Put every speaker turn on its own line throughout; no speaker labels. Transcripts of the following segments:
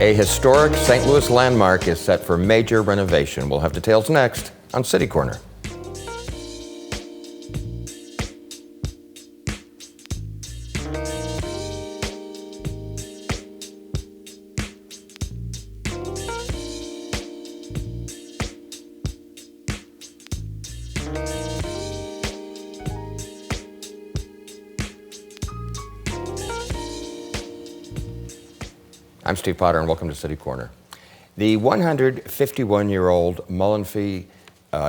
A historic St. Louis landmark is set for major renovation. We'll have details next on City Corner. I'm Steve Potter, and welcome to City Corner. The 151-year-old Mullanphy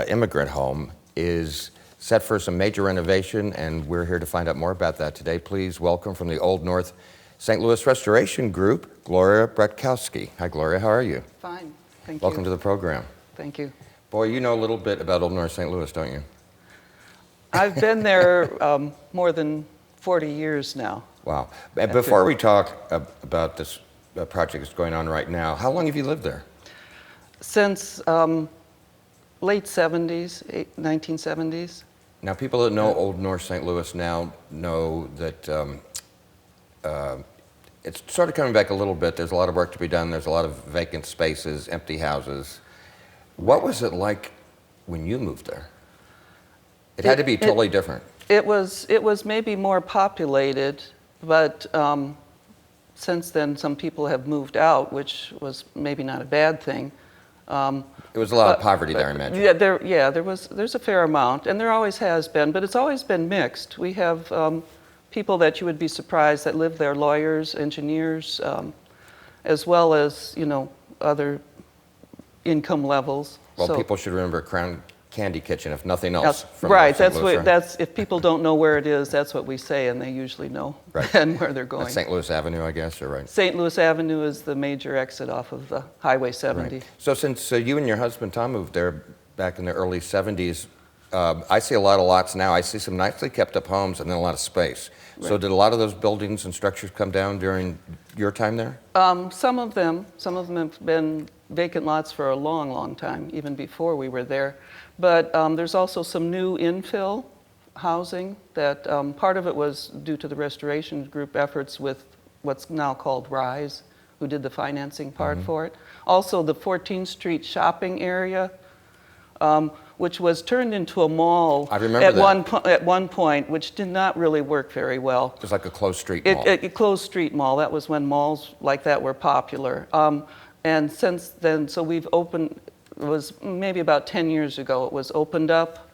Immigrant Home is set for some major renovation, and we're here to find out more about that today. Please welcome from the Old North St. Louis Restoration Group, Gloria Bretkowski. Hi, Gloria. How are you?
Fine. Thank you.
Welcome to the program.
Thank you.
Boy, you know a little bit about Old North St. Louis, don't you?
I've been there more than 40 years now.
Wow. Before we talk about this project that's going on right now, how long have you lived there?
Since late 70s, 1970s.
Now, people that know Old North St. Louis now know that it's sort of coming back a little bit. There's a lot of work to be done. There's a lot of vacant spaces, empty houses. What was it like when you moved there? It had to be totally different.
It was maybe more populated, but since then some people have moved out, which was maybe not a bad thing.
It was a lot of poverty there, I imagine.
Yeah, there's a fair amount, and there always has been, but it's always been mixed. We have people that you would be surprised that live there, lawyers, engineers, as well as, other income levels.
Well,
so,
people should remember Crown Candy Kitchen, if nothing else. From
right,
St. Louis,
that's if people don't know where it is, that's what we say, and they usually know and where they're going.
That's St. Louis Avenue, I guess, or right?
St. Louis Avenue is the major exit off of Highway 70.
Right. So since you and your husband Tom moved there back in the early 70s, I see a lot of lots now. I see some nicely kept up homes and then a lot of space. Right. So did a lot of those buildings and structures come down during your time there?
Some of them have been vacant lots for a long, long time, even before we were there. But there's also some new infill housing that part of it was due to the restoration group efforts with what's now called Rise, who did the financing part for it. Also the 14th Street shopping area, which was turned into a mall at one point, which did not really work very well.
It was like a closed street mall.
A closed street mall. That was when malls like that were popular. And since then, so we've opened, it was maybe about 10 years ago, it was opened up,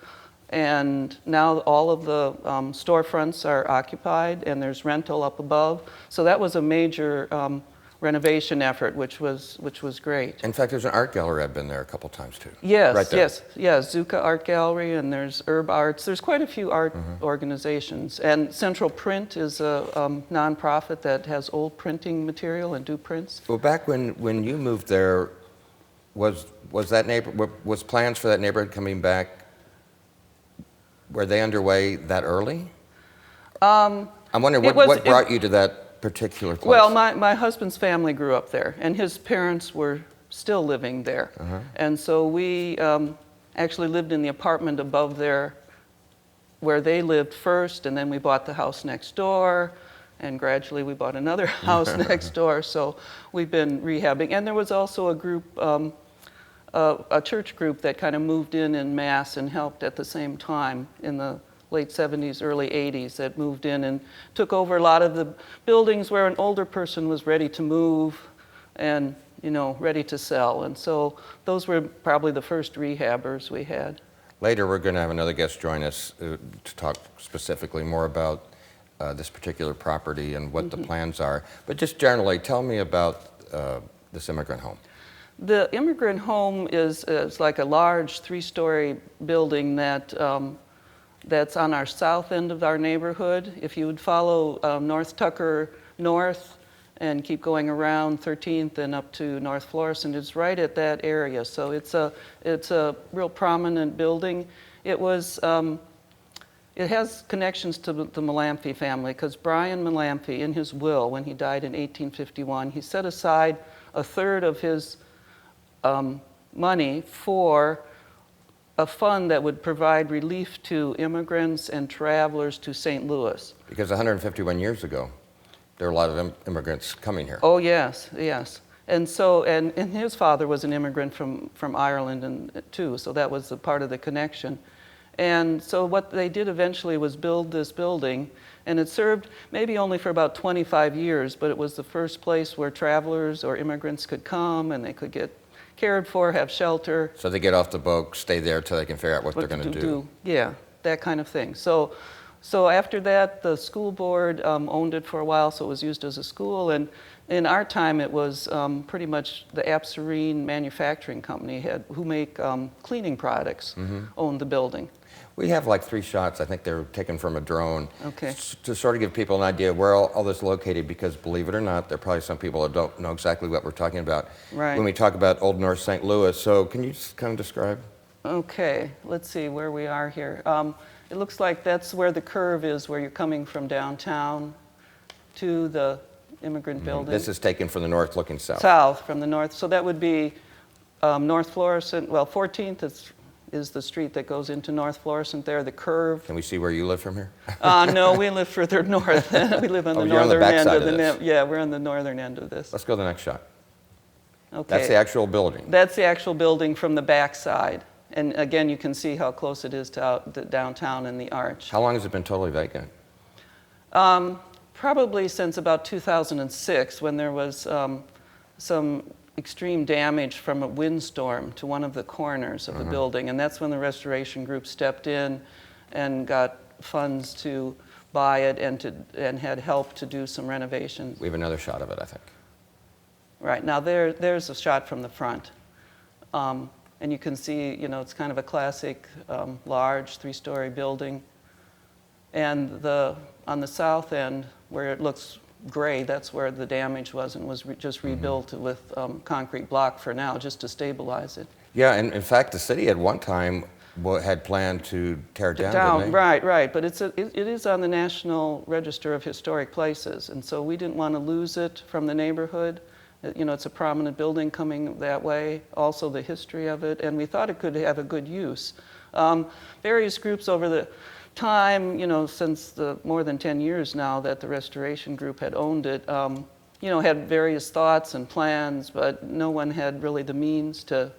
and now all of the storefronts are occupied, and there's rental up above. So that was a major renovation effort, which was great.
In fact, there's an art gallery. I've been there a couple times too.
Yes,
right there.
yes, Zuka Art Gallery, and there's Herb Arts. There's quite a few art organizations, and Central Print is a nonprofit that has old printing material and do prints.
Well, back when you moved there, was plans for that neighborhood coming back? Were they underway that early? I'm wondering what brought you to that particular place.
Well, my husband's family grew up there, and his parents were still living there. And so we actually lived in the apartment above there where they lived first, and then we bought the house next door, and gradually we bought another house next door. So we've been rehabbing. And there was also a group, a church group that kind of moved in mass and helped at the same time in the late 70s, early 80s, that moved in and took over a lot of the buildings where an older person was ready to move and, ready to sell. And so those were probably the first rehabbers we had.
Later, we're going to have another guest join us to talk specifically more about this particular property and what the plans are. But just generally, tell me about this immigrant home.
The immigrant home is like a large 3-story building that's on our south end of our neighborhood. If you would follow North Tucker north and keep going around 13th and up to North Florissant, it's right at that area. So it's a real prominent building. It has connections to the Mullanphy family, because Brian Mullanphy, in his will, when he died in 1851, he set aside a third of his money for a fund that would provide relief to immigrants and travelers to St. Louis.
Because 151 years ago, there were a lot of immigrants coming here.
Oh, yes, yes. And his father was an immigrant from Ireland too, so that was a part of the connection. And so what they did eventually was build this building, and it served maybe only for about 25 years, but it was the first place where travelers or immigrants could come and they could get cared for, have shelter.
So they get off the boat, stay there till they can figure out what they're going to do.
Yeah, that kind of thing. So after that, the school board owned it for a while, so it was used as a school. And in our time, it was pretty much the Abserine Manufacturing Company who make cleaning products, owned the building.
We have like 3 shots. I think they're taken from a drone.
Okay.
To sort of give people an idea where all this is located, because believe it or not, there are probably some people that don't know exactly what we're talking about
Right.
when we talk about Old North St. Louis. So can you just kind of describe?
Okay, let's see where we are here. It looks like that's where the curve is, where you're coming from downtown to the immigrant building.
This is taken from the north looking south.
South from the north. So that would be North Florissant. Well, 14th is the street that goes into North Florissant there, the curve.
Can we see where you live from here?
No, we live further north. We live on the
you're on the
northern
back
end
side
of the
of this.
Yeah, we're on the northern end of this.
Let's go to the next shot.
Okay.
That's the actual building.
That's the actual building from the back side. And again, you can see how close it is to the downtown and the arch.
How long has it been totally vacant?
Probably since about 2006, when there was some extreme damage from a windstorm to one of the corners of the building. And that's when the restoration group stepped in and got funds to buy it and had help to do some renovations.
We have another shot of it, I think.
Right, now there's a shot from the front. And you can see, it's kind of a classic large 3-story building. And on the south end, where it looks gray, that's where the damage was, and was just rebuilt with concrete block for now, just to stabilize it.
Yeah, and in fact, the city at one time had planned to tear it down, didn't they?
Right, but it is on the National Register of Historic Places, and so we didn't want to lose it from the neighborhood. It's a prominent building coming that way, also the history of it, and we thought it could have a good use. Various groups over the time, since the more than 10 years now that the restoration group had owned it, had various thoughts and plans, but no one had really the means to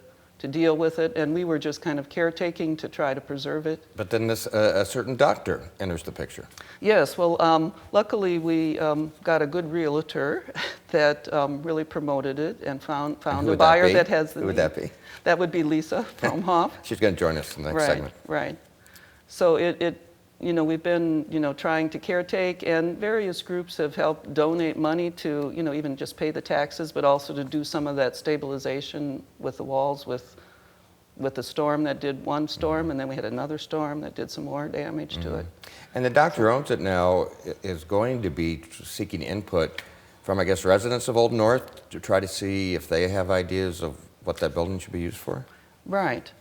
deal with it, and we were just kind of caretaking to try to preserve it.
But then a certain doctor enters the picture.
Yes, well, luckily we got a good realtor that really promoted it and found a buyer that has the
Who would that be?
That would be Lisa Fromhoff.
She's going to join us in the next segment.
Right. So we've been, trying to caretake, and various groups have helped donate money to, even just pay the taxes, but also to do some of that stabilization with the walls with the storm that did one storm, and then we had another storm that did some more damage to it.
And the doctor who owns it now is going to be seeking input from, I guess, residents of Old North to try to see if they have ideas of what that building should be used for?
Right.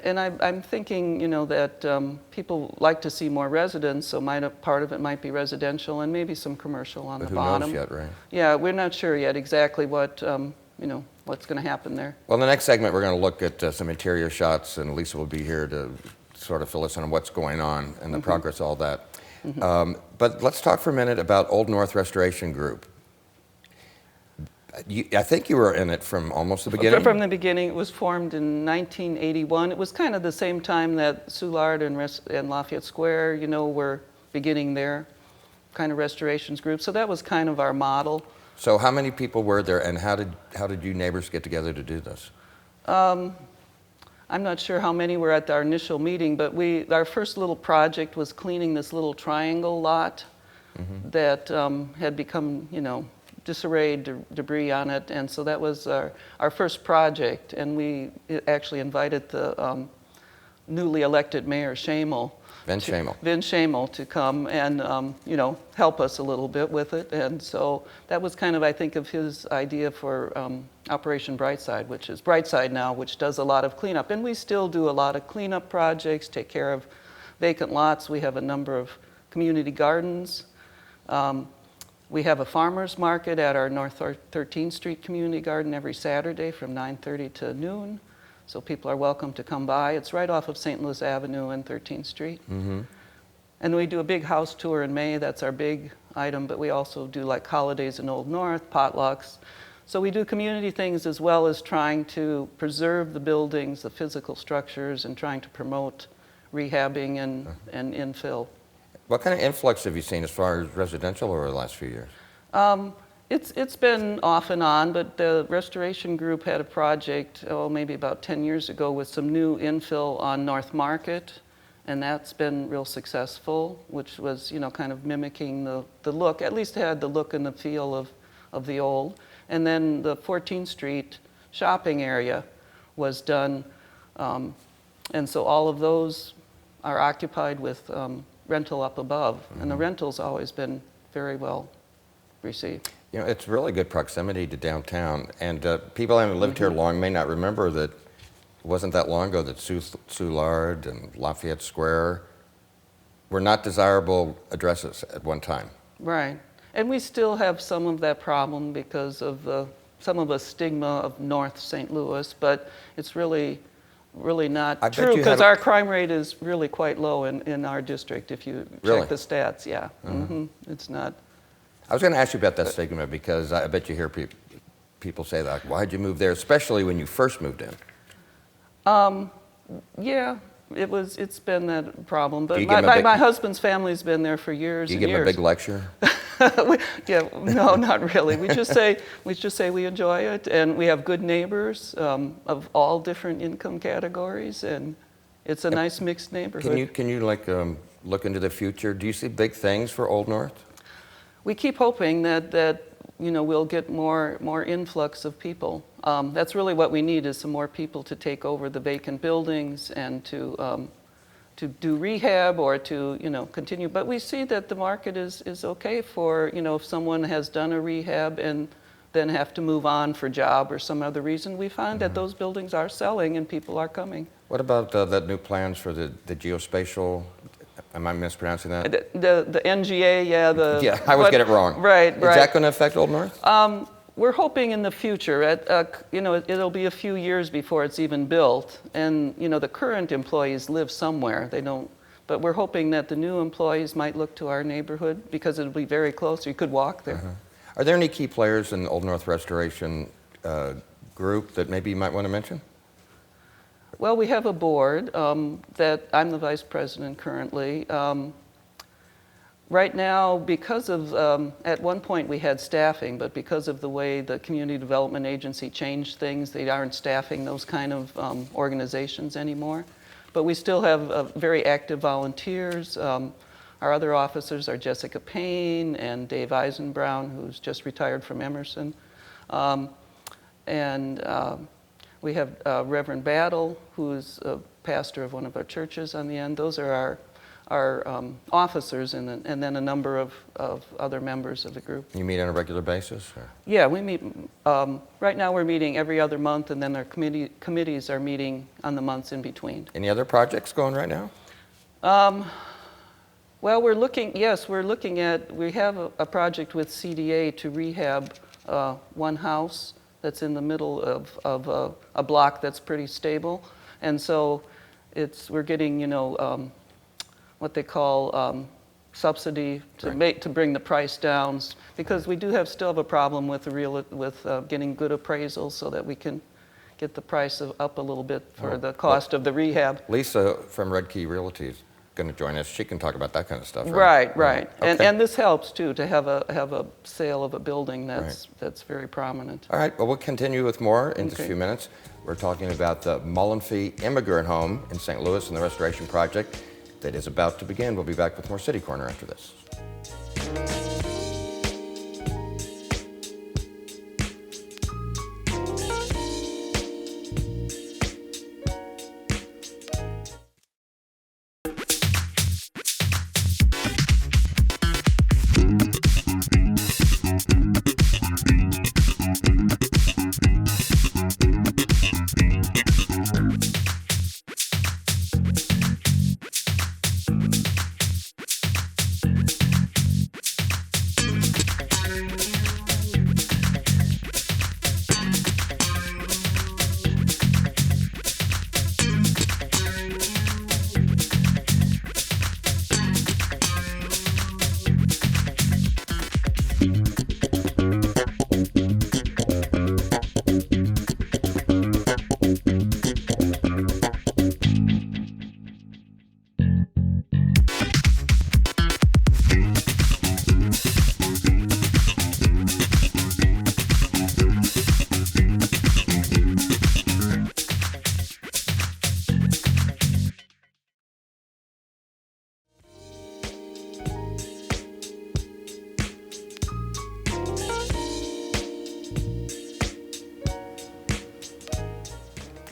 And I'm thinking, that people like to see more residents, so part of it might be residential and maybe some commercial on the bottom.
Who knows yet, right?
Yeah, we're not sure yet exactly what, what's going to happen there.
Well, in the next segment, we're going to look at some interior shots, and Lisa will be here to sort of fill us in on what's going on and the progress of all that. But let's talk for a minute about Old North Restoration Group. I think you were in it from almost the beginning?
From the beginning. It was formed in 1981. It was kind of the same time that Soulard and Lafayette Square, were beginning their kind of restorations group. So that was kind of our model.
So how many people were there, and how did you neighbors get together to do this?
I'm not sure how many were at our initial meeting, but our first little project was cleaning this little triangle lot that had become, disarrayed, debris on it, and so that was our first project, and we actually invited the newly elected mayor, Vin Shamel, to come and help us a little bit with it, and so that was kind of, I think, of his idea for Operation Brightside, which is Brightside now, which does a lot of cleanup, and we still do a lot of cleanup projects, take care of vacant lots. We have a number of community gardens. We have a farmer's market at our North 13th Street Community Garden every Saturday from 9:30 to noon. So people are welcome to come by. It's right off of St. Louis Avenue and 13th Street. And we do a big house tour in May. That's our big item. But we also do like holidays in Old North, potlucks. So we do community things as well as trying to preserve the buildings, the physical structures, and trying to promote rehabbing and infill.
What kind of influx have you seen as far as residential over the last few years?
It's been off and on, but the restoration group had a project, maybe about 10 years ago, with some new infill on North Market, and that's been real successful, which was, kind of mimicking the look, at least it had the look and the feel of the old. And then the 14th Street shopping area was done, and so all of those are occupied with rental up above, and the rental's always been very well received.
It's really good proximity to downtown, and people who haven't lived here long may not remember that it wasn't that long ago that Soulard and Lafayette Square were not desirable addresses at one time.
Right, and we still have some of that problem because of some of the stigma of North St. Louis, but it's really not true, because our crime rate is really quite low in our district if you check the stats. Yeah, it's not.
I was going to ask you about that stigma, because I bet you hear people say that, why'd you move there, especially when you first moved in?
Yeah, it's been that problem, but my husband's family's been there for years and years.
Do you give him a big lecture?
Yeah, no, not really. We just say we enjoy it, and we have good neighbors of all different income categories, and it's a nice mixed neighborhood.
Can you look into the future? Do you see big things for Old North?
We keep hoping that we'll get more influx of people. That's really what we need, is some more people to take over the vacant buildings and to do rehab or to continue. But we see that the market is okay for if someone has done a rehab and then have to move on for job or some other reason. We find that those buildings are selling and people are coming.
What about that new plans for the geospatial? Am I mispronouncing that?
The NGA, yeah.
Yeah, I always get it wrong.
Right.
Is that going to affect Old North?
We're hoping in the future. It'll be a few years before it's even built, and the current employees live somewhere. They don't. But we're hoping that the new employees might look to our neighborhood because it'll be very close. You could walk there.
Are there any key players in the Old North Restoration group that maybe you might want to mention?
Well, we have a board that I'm the vice president currently. Right now, because of, at one point we had staffing, but because of the way the Community Development Agency changed things, they aren't staffing those kind of organizations anymore. But we still have very active volunteers. Our other officers are Jessica Payne and Dave Eisenbrown, who's just retired from Emerson. We have Reverend Battle, who's a pastor of one of our churches on the end. Those are our officers, and then a number of other members of the group.
You meet on a regular basis? Or?
Yeah, we meet. Right now we're meeting every other month, and then our committees are meeting on the months in between.
Any other projects going right now?
Well, we're looking at, we have a project with CDA to rehab one house that's in the middle of a block that's pretty stable. And so we're getting, what they call subsidy to bring the price down, because we still have a problem with getting good appraisals so that we can get the price up a little bit for the cost of the rehab.
Lisa from Red Key Realty is going to join us. She can talk about that kind of stuff. Right.
Okay. And this helps too, to have a sale of a building that's very prominent.
All right. Well, we'll continue with more in just a few minutes. We're talking about the Mullanphy Immigrant Home in St. Louis and the restoration project that is about to begin. We'll be back with more City Corner after this.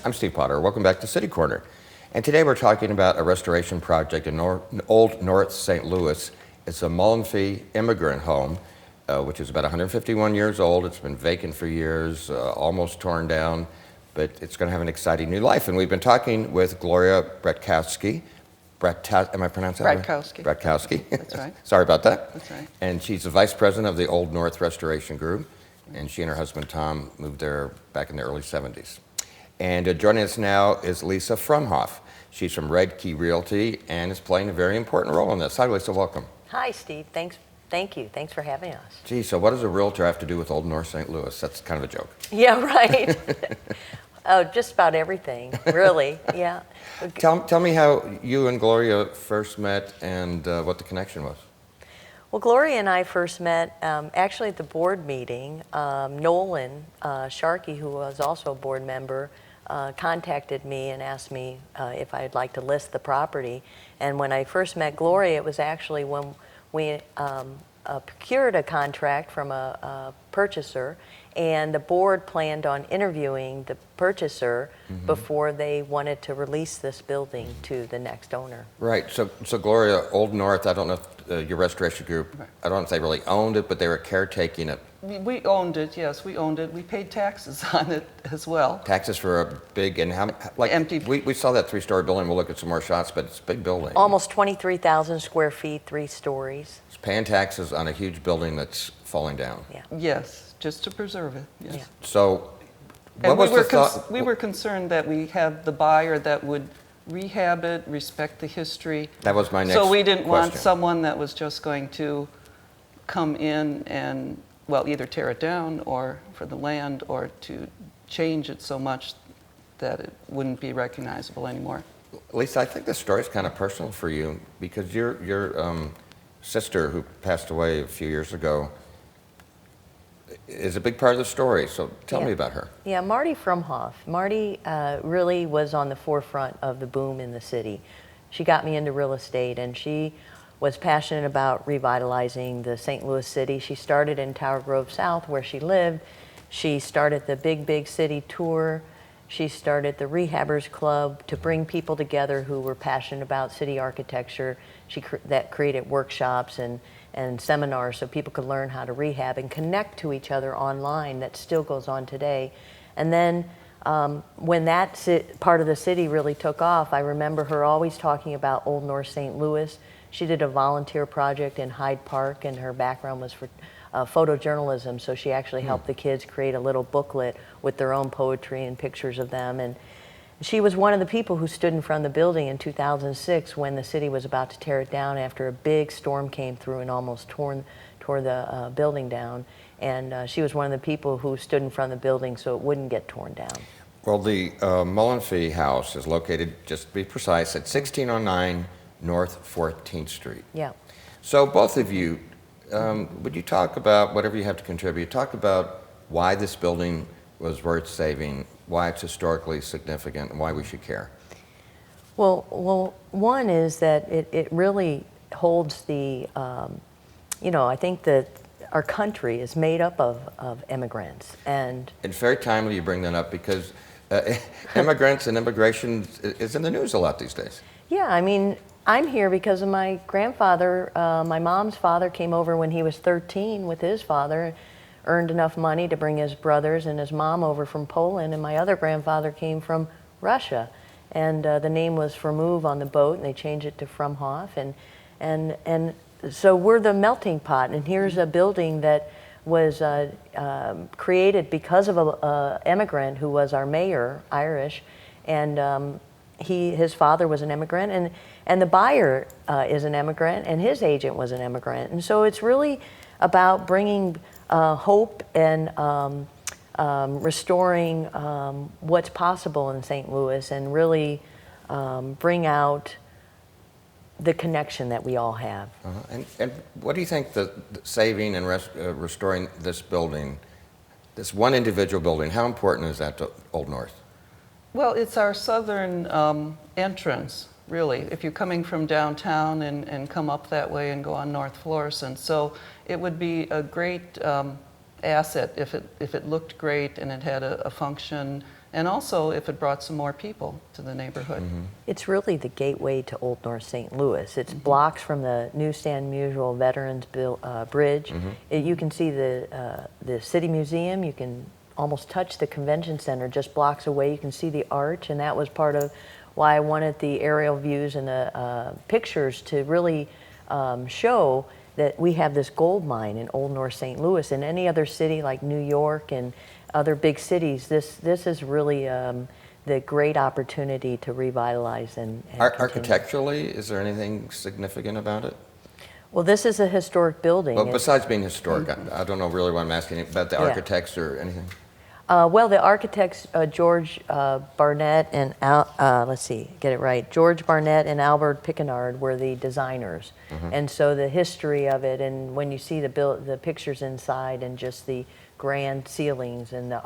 I'm Steve Potter. Welcome back to City Corner. And today we're talking about a restoration project in Old North St. Louis. It's a Mullanphy Immigrant Home, which is about 151 years old. It's been vacant for years, almost torn down, but it's going to have an exciting new life. And we've been talking with Gloria Bratkowski. Am I pronouncing that right?
Bratkowski.
Bratkowski.
That's right.
Sorry about that.
That's right.
And she's the vice president of the Old North Restoration Group. And she and her husband Tom moved there back in the early 70s. And joining us now is Lisa Frumhoff. She's from Red Key Realty and is playing a very important role in this. Hi, Lisa. Welcome.
Hi, Steve. Thank you. Thanks for having us.
Gee, so what does a realtor have to do with Old North St. Louis? That's kind of a joke.
Yeah, right. Oh, just about everything, really. Yeah.
Tell me how you and Gloria first met and what the connection was.
Well, Gloria and I first met actually at the board meeting. Nolan Sharkey, who was also a board member, contacted me and asked me if I'd like to list the property. And when I first met Gloria, it was actually when we procured a contract from a purchaser, and the board planned on interviewing the purchaser before they wanted to release this building to the next owner.
Right. So Gloria, Old North, I don't know if your restoration group,
Right.
I don't know if they really owned it, but they were caretaking it.
We owned it, yes, we owned it. We paid taxes on it as well.
Taxes for a big, and how, like,
Empty.
we saw that 3-story building. We'll look at some more shots, but it's a big building.
Almost 23,000 square feet, 3 stories.
It's paying taxes on a huge building that's falling down.
Yeah.
Yes, just to preserve it, yes.
Yeah.
So, what
And
was the thought?
we were concerned that we had the buyer that would rehab it, respect the history.
That was my next
So we didn't want
question.
someone that was just going to come in and, well, either tear it down or for the land, or to change it so much that it wouldn't be recognizable anymore.
Lisa, I think this story is kind of personal for you because your sister, who passed away a few years ago, is a big part of the story. So tell me about her.
Yeah, Marty Frumhoff. Marty really was on the forefront of the boom in the city. She got me into real estate, and she was passionate about revitalizing the St. Louis city. She started in Tower Grove South, where she lived. She started the Big City Tour. She started the Rehabbers Club to bring people together who were passionate about city architecture. That created workshops and seminars so people could learn how to rehab and connect to each other online. That still goes on today. And then when that part of the city really took off, I remember her always talking about Old North St. Louis. She did a volunteer project in Hyde Park, and her background was for photojournalism, so she actually helped the kids create a little booklet with their own poetry and pictures of them. And she was one of the people who stood in front of the building in 2006 when the city was about to tear it down after a big storm came through and almost tore the building down. And she was one of the people who stood in front of the building so it wouldn't get torn down.
Well, the Mullanphy house is located, just to be precise, at 1609 North 14th Street.
Yeah.
So both of you, would you talk about, whatever you have to contribute, talk about why this building was worth saving, why it's historically significant, and why we should care?
Well, one is that it really holds the, I think that our country is made up of immigrants. And
it's very timely you bring that up because immigrants and immigration is in the news a lot these days.
yeah, I mean, I'm here because of my grandfather. My mom's father came over when he was 13 with his father, earned enough money to bring his brothers and his mom over from Poland, and my other grandfather came from Russia. And the name was Frumov on the boat, and they changed it to Frumhoff. And so we're the melting pot, and here's a building that was created because of an immigrant who was our mayor, Irish, and his father was an immigrant, and the buyer is an immigrant, and his agent was an immigrant. And so it's really about bringing hope and restoring what's possible in St. Louis, and really bring out the connection that we all have.
And what do you think the saving and restoring this building, this one individual building, how important is that to Old North?
Well, it's our southern entrance, really, if you're coming from downtown and come up that way and go on North Florissant. So it would be a great asset if it looked great and it had a function and also if it brought some more people to the neighborhood.
It's really the gateway to Old North St. Louis. It's blocks from the Newstand Mutual Veterans Bridge. You can see the City Museum. You can almost touch the convention center just blocks away. You can see the arch, and that was part of why I wanted the aerial views and the pictures to really show that we have this gold mine in Old North St. Louis. In any other city like New York and other big cities, this is really the great opportunity to revitalize and continue.
Architecturally, is there anything significant about it?
Well, this is a historic building.
Well, besides being historic, I don't know really what I'm asking about the architects or anything.
Well, the architects, George Barnett and, let's see, get it right, George Barnett and Albert Pickenard were the designers. And so the history of it, and when you see the pictures inside and just the grand ceilings and the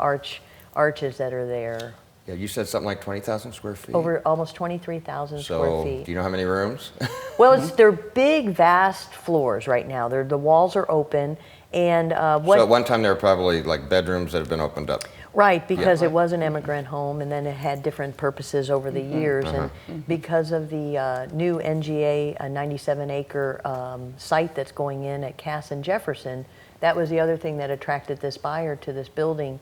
arches that are there.
Yeah, you said something like 20,000 square feet?
Over almost 23,000 square feet.
So, do you know how many rooms?
Well, they're big, vast floors right now. The walls are open. And
So at one time there were probably like bedrooms that have been opened up.
Right, because it was an immigrant home, and then it had different purposes over the years. And because of the new NGA 97-acre site that's going in at Cass and Jefferson, that was the other thing that attracted this buyer to this building.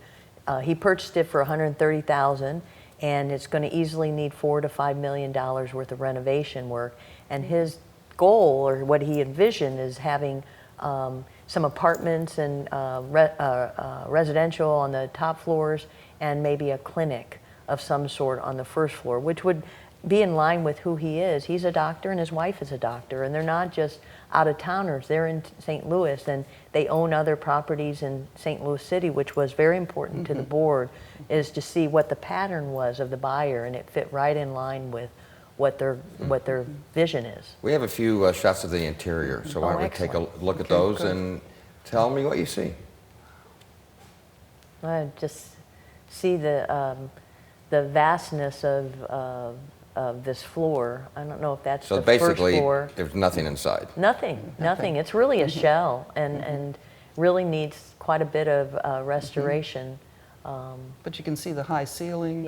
He purchased it for $130,000, and it's going to easily need $4 to $5 million worth of renovation work. And his goal, or what he envisioned, is having some apartments and residential on the top floors, and maybe a clinic of some sort on the first floor, which would be in line with who he is. He's a doctor and his wife is a doctor, and they're not just out-of-towners. They're in St. Louis, and they own other properties in St. Louis City, which was very important to the board, is to see what the pattern was of the buyer, and it fit right in line with what their vision is.
We have a few shots of the interior, so why don't we take a look at those and tell me what you see.
I just see the vastness of this floor. I don't know if that's
So
the first
basically,
floor.
there's nothing inside.
Nothing. It's really a shell, and really needs quite a bit of restoration.
But you can see the high ceilings.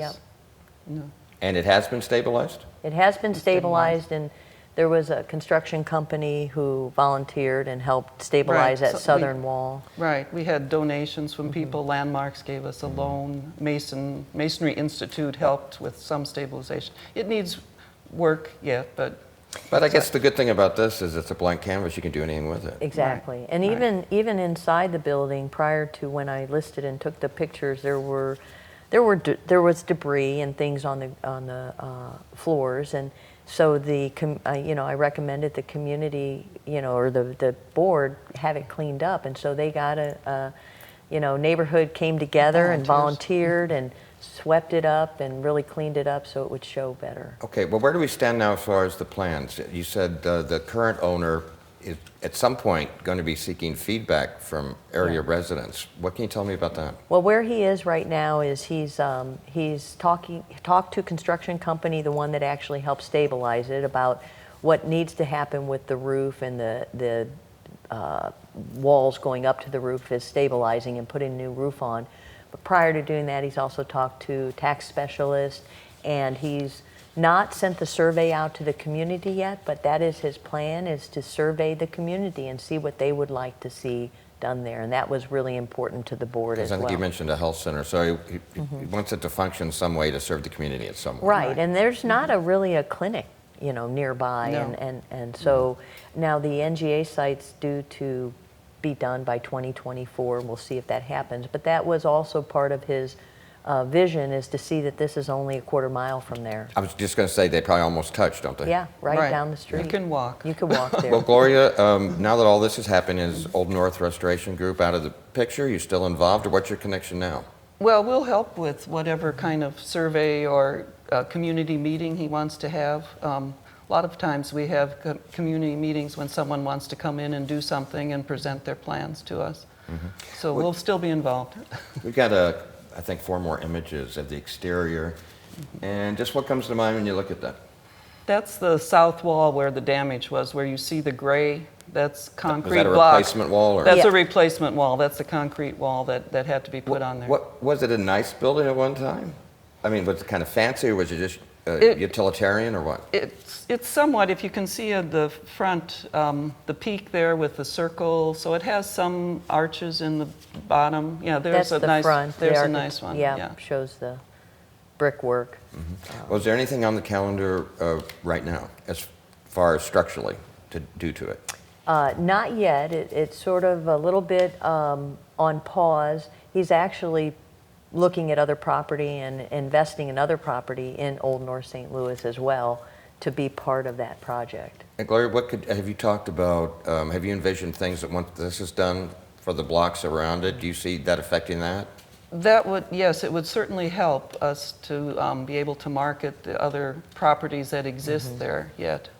Yep.
And it has been stabilized?
It has been stabilized, and there was a construction company who volunteered and helped stabilize
Right,
that
so
southern wall.
Right. We had donations from people. Landmarks gave us a loan. Masonry Institute helped with some stabilization. It needs work yet, but
But I guess the good thing about this is it's a blank canvas. You can do anything with it.
Exactly.
Right.
And
Right.
even inside the building, prior to when I listed and took the pictures, there was debris and things on the floors, and so I recommended the community, or the board have it cleaned up, and so they got neighborhood came together and volunteered and swept it up and really cleaned it up so it would show better.
Okay, well, where do we stand now as far as the plans? You said the current owner is at some point going to be seeking feedback from area residents. What can you tell me about that?
Well, where he is right now is he's talked to a construction company, the one that actually helped stabilize it, about what needs to happen with the roof and the walls going up to the roof is stabilizing and putting a new roof on. But prior to doing that, he's also talked to tax specialists, and he's not sent the survey out to the community yet, but that is his plan, is to survey the community and see what they would like to see done there. And that was really important to the board as
I
well.
think you mentioned a health center, so he wants it to function some way to serve the community at some way.
Right, and there's not really a clinic, nearby.
No.
And so now the NGA site's due to be done by 2024. We'll see if that happens. But that was also part of his vision, is to see that this is only a quarter mile from there.
I was just going to say they probably almost touch, don't they?
Yeah, right down the street.
You can walk.
You can walk there.
Well, Gloria, now that all this has happened, is Old North Restoration Group out of the picture? You still involved, or what's your connection now?
Well, we'll help with whatever kind of survey or community meeting he wants to have. A lot of times we have community meetings when someone wants to come in and do something and present their plans to us. So we'll still be involved.
We've got, I think, 4 more images of the exterior. And just what comes to mind when you look at that?
That's the south wall where the damage was, where you see the gray. That's concrete
Was that a
block.
replacement wall? Or?
That's
Yeah.
a replacement wall. That's the concrete wall that had to be put on there.
What was it, a nice building at one time? I mean, was it kind of fancy, or was it just utilitarian, or what?
It's somewhat, if you can see at the front, the peak there with the circle, so it has some arches in the bottom. Yeah, there's
That's
a
the
nice,
front.
there's
The
a nice one.
Yeah, shows the brickwork.
Was there anything on the calendar right now, as far as structurally, to do to it?
Not yet. It's sort of a little bit on pause. He's actually looking at other property and investing in other property in Old North St. Louis as well to be part of that project.
And Gloria, have you talked about, have you envisioned things that once this is done for the blocks around it, do you see that affecting that?
That would, yes, it would certainly help us to be able to market the other properties that exist there yet.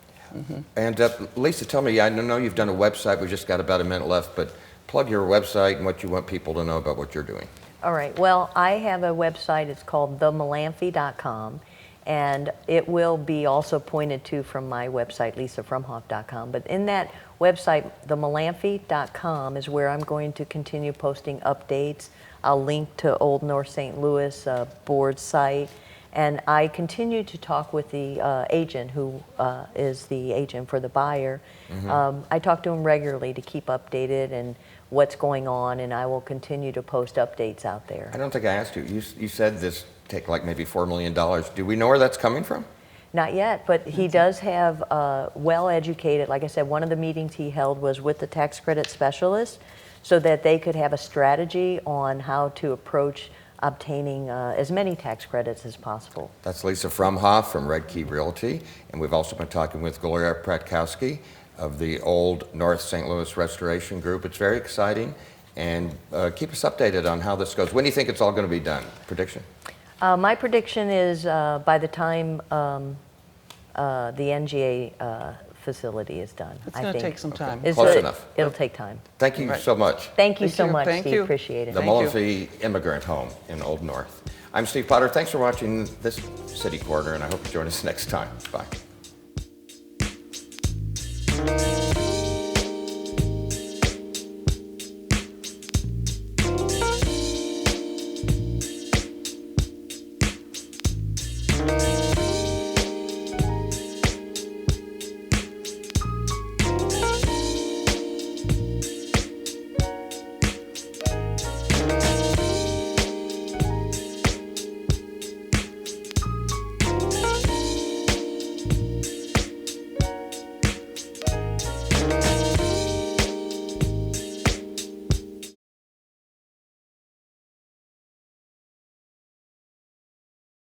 And Lisa, tell me, I know you've done a website, we've just got about a minute left, but plug your website and what you want people to know about what you're doing.
All right. Well, I have a website. It's called themullanphy.com, and it will be also pointed to from my website, lisafrumhoff.com. But in that website, themullanphy.com, is where I'm going to continue posting updates. I'll link to Old North St. Louis board site, and I continue to talk with the agent who is the agent for the buyer. I talk to him regularly to keep updated and what's going on, and I will continue to post updates out there.
I don't think I asked you. You said this take like maybe $4 million. Do we know where that's coming from?
Not yet, but he does have well-educated, like I said, one of the meetings he held was with the tax credit specialist so that they could have a strategy on how to approach obtaining as many tax credits as possible.
That's Lisa Frumhoff from Red Key Realty, and we've also been talking with Gloria Pratkowski of the Old North St. Louis Restoration Group. It's very exciting, and keep us updated on how this goes. When do you think it's all going to be done? Prediction?
My prediction is by the time the NGA facility is done.
It's going to take some time.
Close enough.
It'll take time.
Thank you so much.
Thank you so much,
Thank
Steve.
you.
Appreciate it.
The Mullanphy Immigrant Home in Old North. I'm Steve Potter. Thanks for watching this City Corner, and I hope you join us next time. Bye.